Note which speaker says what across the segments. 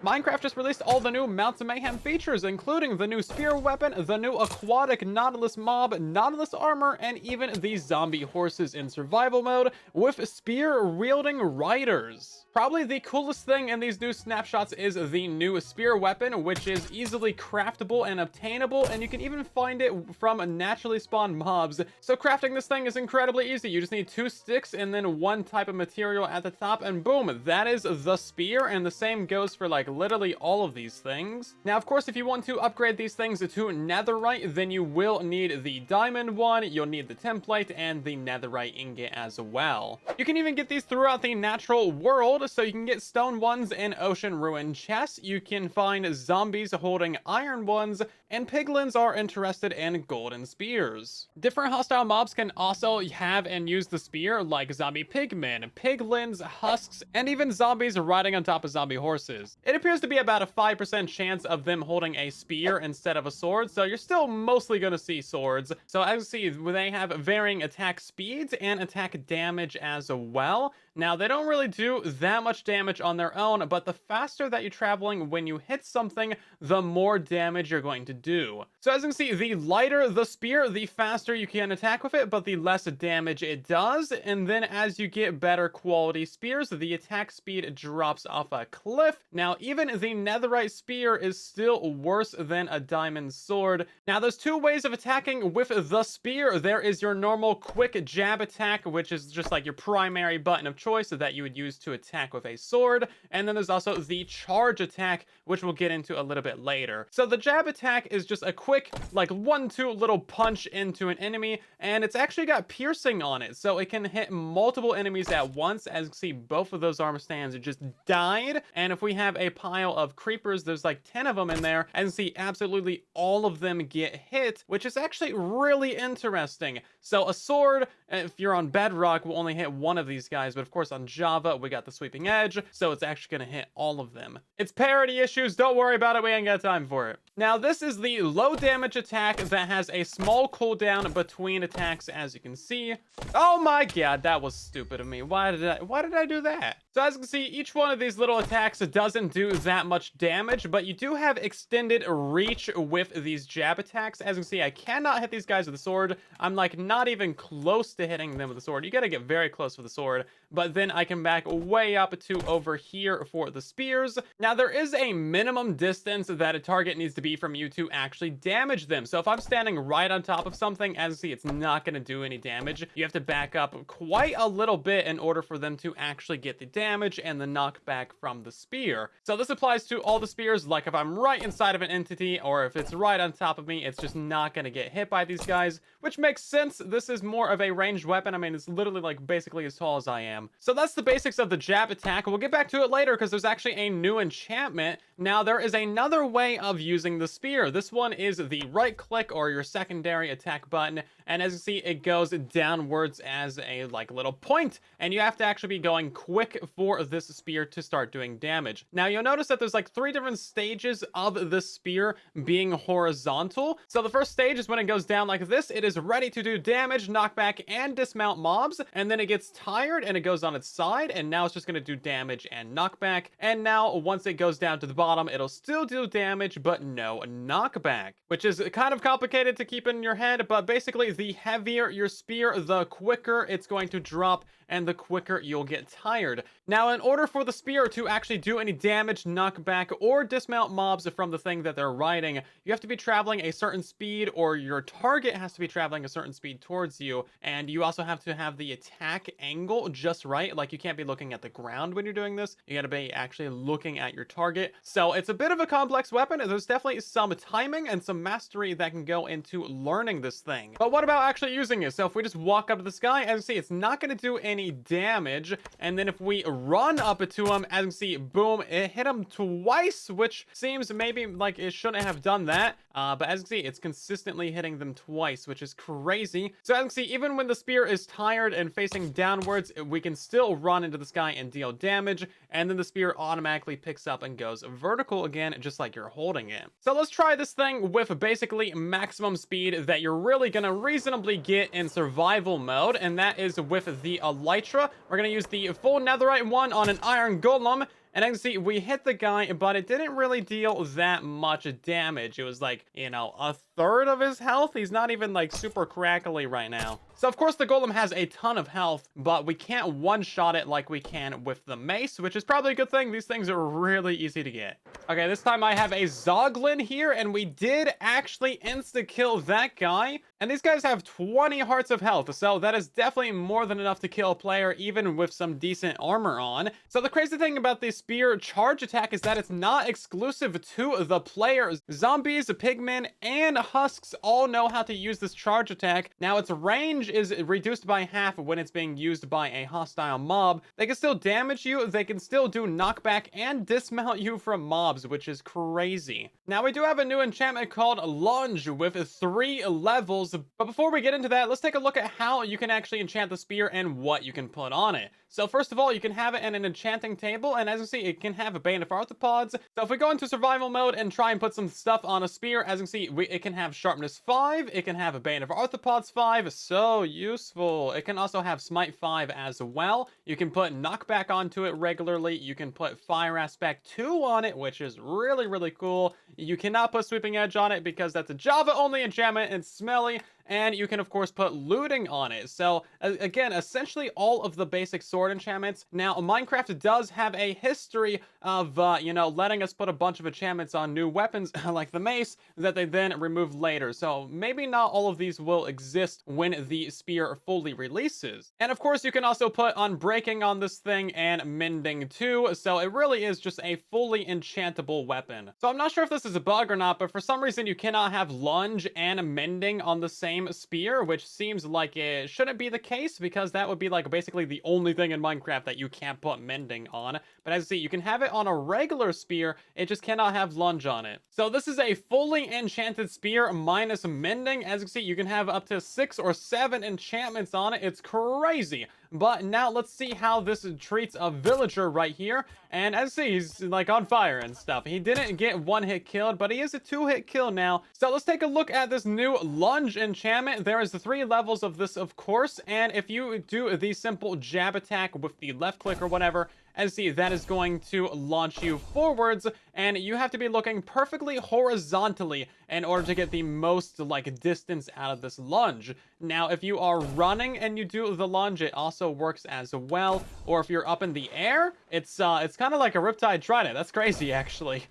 Speaker 1: Minecraft just released all the new Mounts of Mayhem features, including the new spear weapon, the new aquatic Nautilus mob, Nautilus armor, and even the zombie horses in survival mode with spear-wielding riders. Probably the coolest thing in these new snapshots is the new spear weapon, which is easily craftable and obtainable, and you can even find it from naturally spawned mobs. So crafting this thing is incredibly easy. You just need 2 sticks and then 1 type of material at the top, and boom, that is the spear, and the same goes for like literally all of these things. Now, of course, if you want to upgrade these things to netherite, then you will need the diamond one, you'll need the template, and the netherite ingot as well. You can even get these throughout the natural world, so you can get stone ones in ocean ruin chests, you can find zombies holding iron ones, and piglins are interested in golden spears. Different hostile mobs can also have and use the spear, like zombie pigmen, piglins, husks, and even zombies riding on top of zombie horses. It appears to be about a 5% chance of them holding a spear instead of a sword, so you're still mostly going to see swords. So as you see, they have varying attack speeds and attack damage as well. Now, they don't really do that much damage on their own, but the faster that you're traveling when you hit something, the more damage you're going to do. So as you can see, the lighter the spear, the faster you can attack with it, but the less damage it does. And then as you get better quality spears, the attack speed drops off a cliff. Now, even the netherite spear is still worse than a diamond sword. Now, there's 2 ways of attacking with the spear. There is your normal quick jab attack, which is just like your primary button of choice that you would use to attack with a sword. And then there's also the charge attack, which we'll get into a little bit later. So the jab attack is just a quick, like 1-2 little punch into an enemy, and it's actually got piercing on it, so it can hit multiple enemies at once. As you can see, both of those armor stands just died. And if we have a pile of creepers, there's like 10 of them in there, and you see absolutely all of them get hit, which is actually really interesting. So a sword, if you're on bedrock, will only hit 1 of these guys, but of course on Java we got the sweeping edge, so it's actually going to hit all of them. It's parity issues, don't worry about it, we ain't got time for it. Now, this is the low damage attack that has a small cooldown between attacks, as you can see. Oh my god, that was stupid of me. Why did I do that? So as you can see, each one of these little attacks doesn't do that much damage, but you do have extended reach with these jab attacks. As you can see, I cannot hit these guys with a sword. I'm like not even close to hitting them with a sword. You gotta get very close with a sword, but then I can back way up to over here for the spears. Now, there is a minimum distance that a target needs to be from you to actually damage them. So if I'm standing right on top of something, as you see, it's not going to do any damage. You have to back up quite a little bit in order for them to actually get the damage and the knockback from the spear. So this applies to all the spears. Like if I'm right inside of an entity, or if it's right on top of me, it's just not going to get hit by these guys, which makes sense. This is more of a ranged weapon. I mean, it's literally like basically as tall as I am. So that's the basics of the jab attack. We'll get back to it later because there's actually a new enchantment. Now, there is another way of using the spear. This one is the right click or your secondary attack button, and as you see, it goes downwards as a like little point, and you have to actually be going quick for this spear to start doing damage. Now, you'll notice that there's like 3 different stages of the spear being horizontal. So the first stage is when it goes down like this. It is ready to do damage, knockback, and dismount mobs, and then it gets tired and it goes on its side, and now it's just going to do damage and knockback. And now once it goes down to the bottom, it'll still do damage but no knockback, which is kind of complicated to keep in your head. But basically, the heavier your spear, the quicker it's going to drop and the quicker you'll get tired. Now, in order for the spear to actually do any damage, knockback, or dismount mobs from the thing that they're riding, you have to be traveling a certain speed, or your target has to be traveling a certain speed towards you, and you also have to have the attack angle just right. Like, you can't be looking at the ground when you're doing this. You gotta be actually looking at your target. So it's a bit of a complex weapon, and there's definitely some timing and some mastery that can go into learning this thing. But what about actually using it? So if we just walk up to this guy, as you see, it's not gonna do any damage, and then if we run up to him, as you can see, boom, it hit him twice, which seems maybe like it shouldn't have done that, but as you can see, it's consistently hitting them twice, which is crazy. So as you can see, even when the spear is tired and facing downwards, we can still run into this guy and deal damage, and then the spear automatically picks up and goes vertical again, just like you're holding it. So let's try this thing with basically maximum speed that you're really gonna reasonably get in survival mode, and that is with the elytra. We're gonna use the full netherite one on an iron golem, And as you can see, we hit the guy, but it didn't really deal that much damage. It was like, you know, a third of his health. He's not even like super crackly right now. So of course the golem has a ton of health, but we can't one-shot it like we can with the mace, which is probably a good thing. These things are really easy to get. Okay, this time I have a Zoglin here, and we did actually insta-kill that guy. And these guys have 20 hearts of health, so that is definitely more than enough to kill a player, even with some decent armor on. So the crazy thing about the spear charge attack is that it's not exclusive to the players. Zombies, pigmen, and husks all know how to use this charge attack. Now, its range is reduced by half when it's being used by a hostile mob. They can still damage you, they can still do knockback, and dismount you from mobs, which is crazy. Now, we do have a new enchantment called Lunge with 3 levels, but before we get into that, let's take a look at how you can actually enchant the spear and what you can put on it. So first of all, you can have it in an enchanting table, and as you see, it can have a bane of arthropods. So if we go into survival mode and try and put some stuff on a spear, as you can see, it can have sharpness 5, it can have a bane of arthropods 5, so useful. It can also have smite 5 as well. You can put knockback onto it regularly. You can put fire aspect 2 on it, which is really, really cool. You cannot put sweeping edge on it because that's a Java only enchantment and smelly. And you can, of course, put looting on it. So, again, essentially all of the basic sword enchantments. Now, Minecraft does have a history of, you know, letting us put a bunch of enchantments on new weapons, like the mace, that they then remove later. So, maybe not all of these will exist when the spear fully releases. And, of course, you can also put unbreaking on this thing and mending too. So, it really is just a fully enchantable weapon. So, I'm not sure if this is a bug or not, but for some reason, you cannot have lunge and mending on the same spear, which seems like it shouldn't be the case because that would be like basically the only thing in Minecraft that you can't put mending on. But as you see, you can have it on a regular spear, it just cannot have lunge on it. So this is a fully enchanted spear minus mending. As you can see, you can have up to 6 or 7 enchantments on it. It's crazy. But now let's see how this treats a villager right here. And as you see, he's like on fire and stuff. He didn't get 1-hit killed, but he is a 2-hit kill now. So let's take a look at this new lunge enchantment. There is the 3 levels of this, of course. And if you do the simple jab attack with the left click or whatever, as you see, that is going to launch you forwards, and you have to be looking perfectly horizontally in order to get the most like distance out of this lunge. Now, if you are running and you do the lunge, it also works as well. Or if you're up in the air, it's kind of like a Riptide Trident. That's crazy, actually.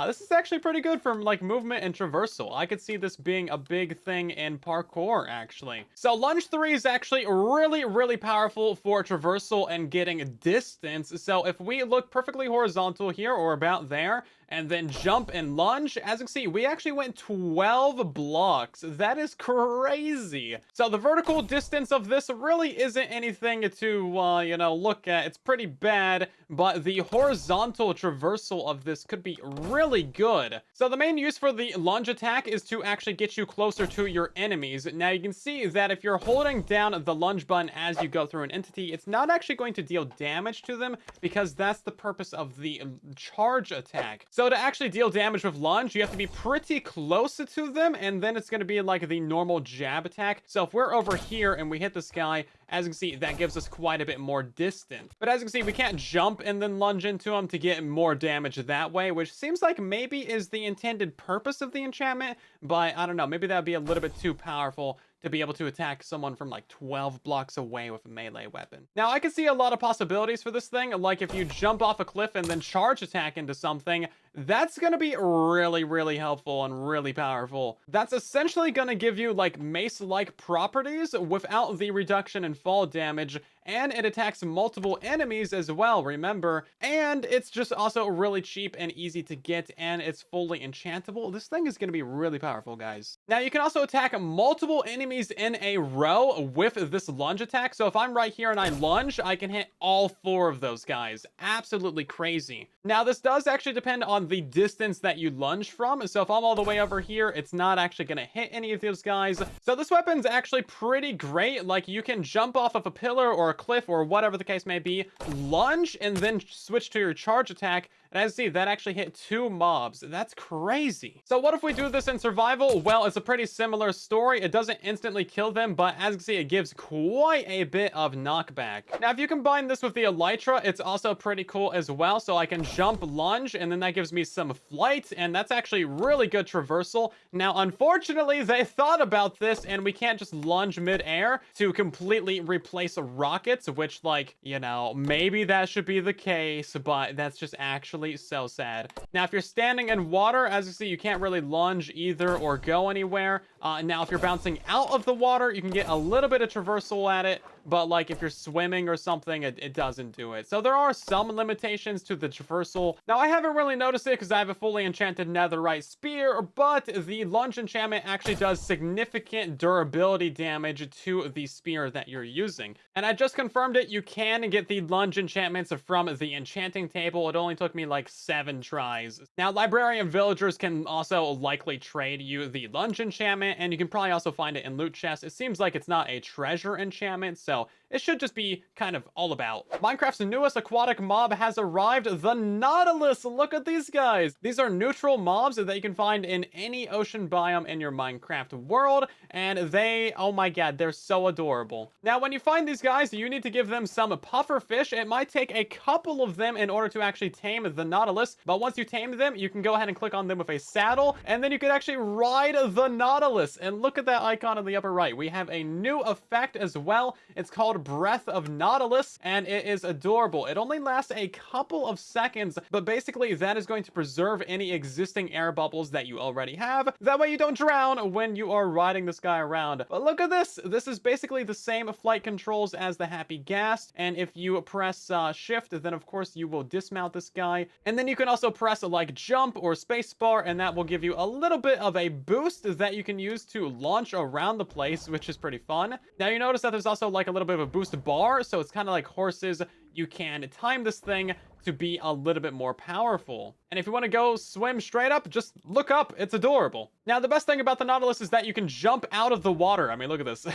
Speaker 1: This is actually pretty good for like movement and traversal. I could see this being a big thing in parkour, actually. So lunge 3 is actually really, really powerful for traversal and getting distance. So if we look perfectly horizontal here or about there, and then jump and lunge, as you can see, we actually went 12 blocks. That is crazy. So the vertical distance of this really isn't anything to, you know, look at. It's pretty bad, but the horizontal traversal of this could be really good. So the main use for the lunge attack is to actually get you closer to your enemies. Now you can see that if you're holding down the lunge button as you go through an entity, it's not actually going to deal damage to them because that's the purpose of the charge attack. So to actually deal damage with lunge, you have to be pretty close to them, and then it's going to be like the normal jab attack. So if we're over here and we hit this guy, as you can see, that gives us quite a bit more distance. But as you can see, we can't jump and then lunge into him to get more damage that way, which seems like maybe is the intended purpose of the enchantment, but I don't know, maybe that would be a little bit too powerful to be able to attack someone from like 12 blocks away with a melee weapon. Now, I can see a lot of possibilities for this thing, like if you jump off a cliff and then charge attack into something, that's gonna be really, really helpful and really powerful. That's essentially gonna give you like mace-like properties without the reduction in fall damage, and it attacks multiple enemies as well, remember? And it's just also really cheap and easy to get, and it's fully enchantable. This thing is gonna be really powerful, guys. Now, you can also attack multiple enemies in a row with this lunge attack. So if I'm right here and I lunge, I can hit all 4 of those guys. Absolutely crazy. Now, this does actually depend on the distance that you lunge from. So if I'm all the way over here, it's not actually gonna hit any of those guys. So this weapon's actually pretty great. Like, you can jump off of a pillar or a cliff or whatever the case may be, lunge, and then switch to your charge attack. And as you see, that actually hit 2 mobs. That's crazy. So what if we do this in survival? Well, it's a pretty similar story. It doesn't instantly kill them, but as you can see, it gives quite a bit of knockback. Now, if you combine this with the elytra, it's also pretty cool as well. So I can jump, lunge, and then that gives me some flight, and that's actually really good traversal. Now, unfortunately, they thought about this, and we can't just lunge mid-air to completely replace rockets, which, like, you know, maybe that should be the case, but that's just actually so sad. Now, if you're standing in water, as you see, you can't really lunge either or go anywhere. Now, if you're bouncing out of the water, you can get a little bit of traversal at it, but like if you're swimming or something, it doesn't do it. So there are some limitations to the traversal. Now, I haven't really noticed it because I have a fully enchanted netherite spear, but the lunge enchantment actually does significant durability damage to the spear that you're using. And I just confirmed it. You can get the lunge enchantments from the enchanting table. It only took me like 7 tries. Now, librarian villagers can also likely trade you the lunge enchantment, and you can probably also find it in loot chests. It seems like it's not a treasure enchantment, so it should just be kind of all about. Minecraft's newest aquatic mob has arrived, the Nautilus. Look at these guys. These are neutral mobs that you can find in any ocean biome in your Minecraft world, and they, oh my god, they're so adorable. Now, when you find these guys, you need to give them some puffer fish. It might take a couple of them in order to actually tame the Nautilus, but once you tame them, you can go ahead and click on them with a saddle, and then you can actually ride the Nautilus. And look at that icon in the upper right. We have a new effect as well. It's called Breath of Nautilus, and it is adorable. It only lasts a couple of seconds, but basically that is going to preserve any existing air bubbles that you already have. That way you don't drown when you are riding this guy around. But look at this. This is basically the same flight controls as the Happy Ghast, and if you press shift, then of course you will dismount this guy, and then you can also press like jump or spacebar, and that will give you a little bit of a boost that you can use to launch around the place, which is pretty fun. Now, you notice that there's also like a little bit of a boost bar, so it's kind of like horses. You can time this thing to be a little bit more powerful. And if you want to go swim straight up, just look up. It's adorable. Now, the best thing about the Nautilus is that you can jump out of the water. I mean, look at this.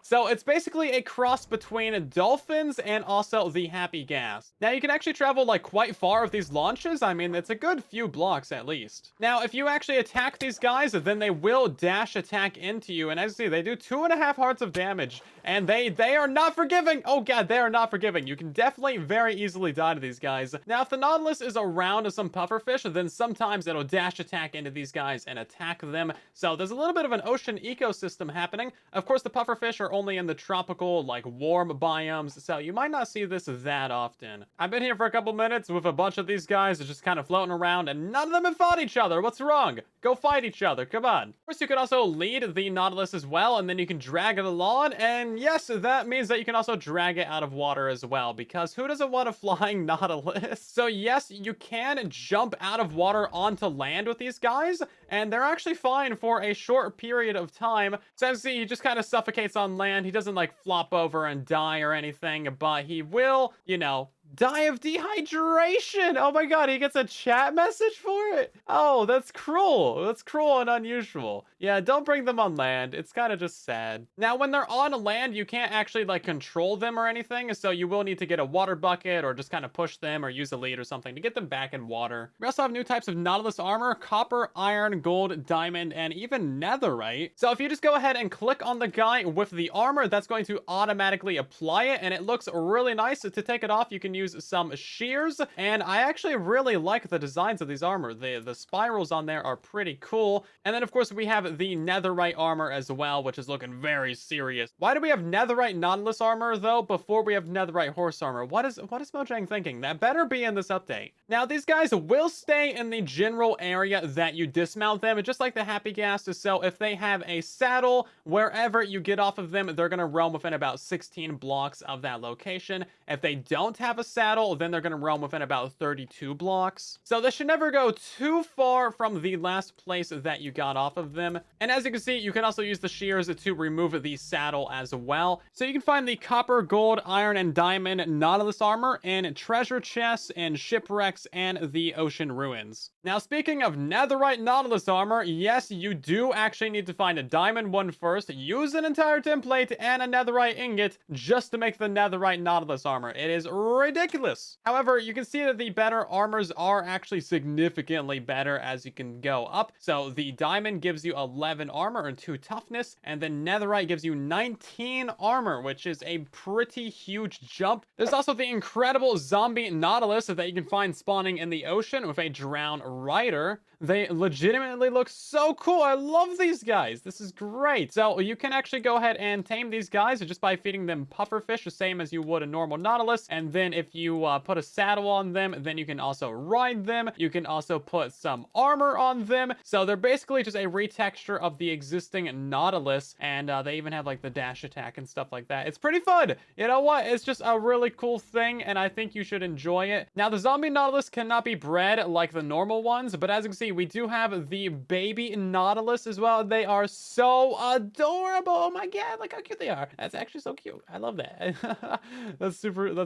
Speaker 1: So it's basically a cross between dolphins and also the Happy Ghast. Now, you can actually travel like quite far with these launches. I mean, it's a good few blocks at least. Now, if you actually attack these guys, then they will dash attack into you. And as you see, they do 2.5 hearts of damage, and they are not forgiving. Oh god, they are not forgiving. You can definitely very easily die to these guys. Now, if the Nautilus is around some pufferfish, then sometimes it'll dash attack into these guys and attack them. So there's a little bit of an ocean ecosystem happening. Of course, the pufferfish are only in the tropical, like warm biomes, so you might not see this that often. I've been here for a couple minutes with a bunch of these guys just kind of floating around, and none of them have fought each other. What's wrong? Go fight each other. Come on. Of course, you could also lead the Nautilus as well, and then you can drag it along. And yes, that means that you can also drag it out of water as well, because who doesn't want a flying Nautilus? So yes, you can jump out of water onto land with these guys, and they're actually fine for a short period of time. So as you see, he just kind of suffocates on land. He doesn't like flop over and die or anything, but he will, you know, die of dehydration. Oh my god, he gets a chat message for it. Oh, that's cruel. That's cruel and unusual. Yeah, don't bring them on land. It's kind of just sad. Now, when they're on land, you can't actually like control them or anything, so you will need to get a water bucket or just kind of push them or use a lead or something to get them back in water. We also have new types of Nautilus armor: copper, iron, gold, diamond, and even netherite. So if you just go ahead and click on the guy with the armor, that's going to automatically apply it, and it looks really nice. To take it off, you can use some shears, and I actually really like the designs of these armor. The spirals on there are pretty cool. And then of course we have the netherite armor as well, which is looking very serious. Why do we have netherite Nautilus armor though before we have netherite horse armor? What is Mojang thinking? That better be in this update. Now, these guys will stay in the general area that you dismount them, just like the Happy Ghast. So if they have a saddle, wherever you get off of them, they're going to roam within about 16 blocks of that location. If they don't have a saddle, then they're going to roam within about 32 blocks. So they should never go too far from the last place that you got off of them. And as you can see, you can also use the shears to remove the saddle as well. So you can find the copper, gold, iron, and diamond Nautilus armor in treasure chests and shipwrecks and the ocean ruins. Now, speaking of netherite Nautilus armor, yes, you do actually need to find a diamond one first, use an entire template and a netherite ingot just to make the netherite Nautilus armor. It is ridiculous. However, you can see that the better armors are actually significantly better as you can go up. So the diamond gives you 11 armor and 2 toughness, and then netherite gives you 19 armor, which is a pretty huge jump. There's also the incredible zombie Nautilus that you can find spawning in the ocean with a drowned rider. They legitimately look so cool. I love these guys. This is great. So you can actually go ahead and tame these guys just by feeding them pufferfish, the same as you would a normal Nautilus. And then if you put a saddle on them, then you can also ride them. You can also put some armor on them. So they're basically just a retexture of the existing Nautilus. And they even have like the dash attack and stuff like that. It's pretty fun. You know what? It's just a really cool thing, and I think you should enjoy it. Now, the zombie Nautilus cannot be bred like the normal ones, but as you can see, we do have the baby Nautilus as well. They are so adorable. Oh my god, look how cute they are. That's actually so cute. I love that. That's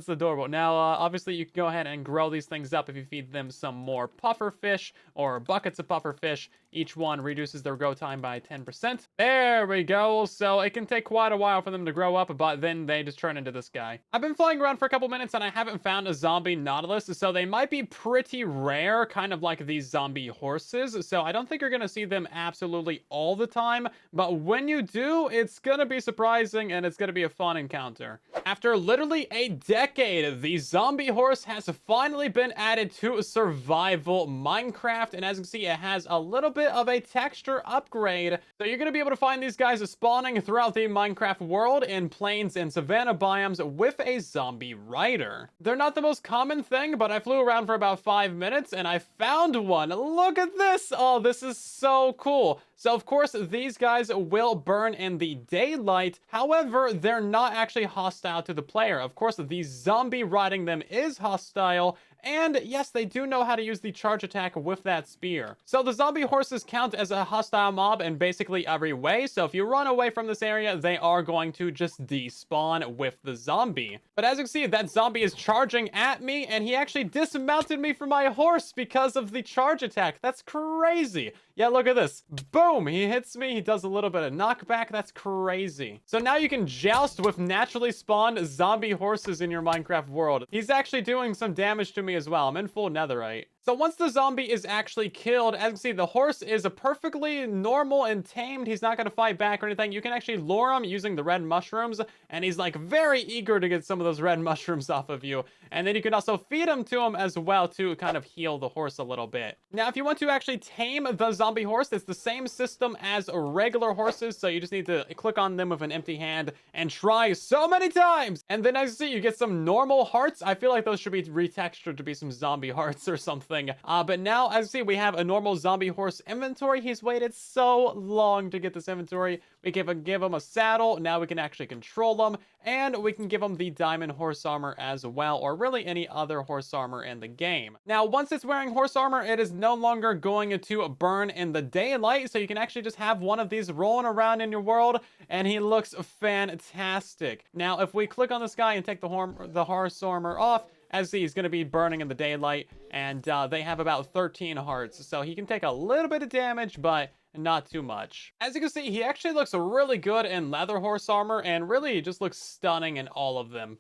Speaker 1: adorable. Now, obviously, you can go ahead and grow these things up if you feed them some more puffer fish or buckets of puffer fish. Each one reduces their grow time by 10%. There we go. So it can take quite a while for them to grow up, but then they just turn into this guy. I've been flying around for a couple minutes and I haven't found a zombie Nautilus, so they might be pretty rare, kind of like these zombie horses. So I don't think you're going to see them absolutely all the time, but when you do, it's going to be surprising and it's going to be a fun encounter. After literally a decade, the zombie horse has finally been added to survival Minecraft, and as you can see, it has a little bit of a texture upgrade. So you're going to be able to find these guys spawning throughout the Minecraft world in plains and savanna biomes with a zombie rider. They're not the most common thing, but I flew around for about 5 minutes and I found one. Look at this. Oh, this is so cool. So of course, these guys will burn in the daylight. However, they're not actually hostile to the player. Of course, the zombie riding them is hostile. And yes, they do know how to use the charge attack with that spear. So the zombie horses count as a hostile mob in basically every way. So if you run away from this area, they are going to just despawn with the zombie. But as you can see, that zombie is charging at me, and he actually dismounted me from my horse because of the charge attack. That's crazy. Yeah, look at this. Boom! He hits me. He does a little bit of knockback. That's crazy. So now you can joust with naturally spawned zombie horses in your Minecraft world. He's actually doing some damage to me as well. I'm in full netherite. So once the zombie is actually killed, as you can see, the horse is a perfectly normal and tamed. He's not going to fight back or anything. You can actually lure him using the red mushrooms, and he's like very eager to get some of those red mushrooms off of you. And then you can also feed them to him as well to kind of heal the horse a little bit. Now, if you want to actually tame the zombie horse, it's the same system as regular horses. So you just need to click on them with an empty hand and try so many times. And then as you see, you get some normal hearts. I feel like those should be retextured to be some zombie hearts or something. But now, as you see, we have a normal zombie horse inventory. He's waited so long to get this inventory. We can give him a saddle. Now we can actually control him. And we can give him the diamond horse armor as well, or really any other horse armor in the game. Now, once it's wearing horse armor, it is no longer going to burn in the daylight. So you can actually just have one of these rolling around in your world, and he looks fantastic. Now, if we click on this guy and take the horse armor off, as he's going to be burning in the daylight, and they have about 13 hearts, so he can take a little bit of damage, but not too much. As you can see, he actually looks really good in leather horse armor, and really just looks stunning in all of them.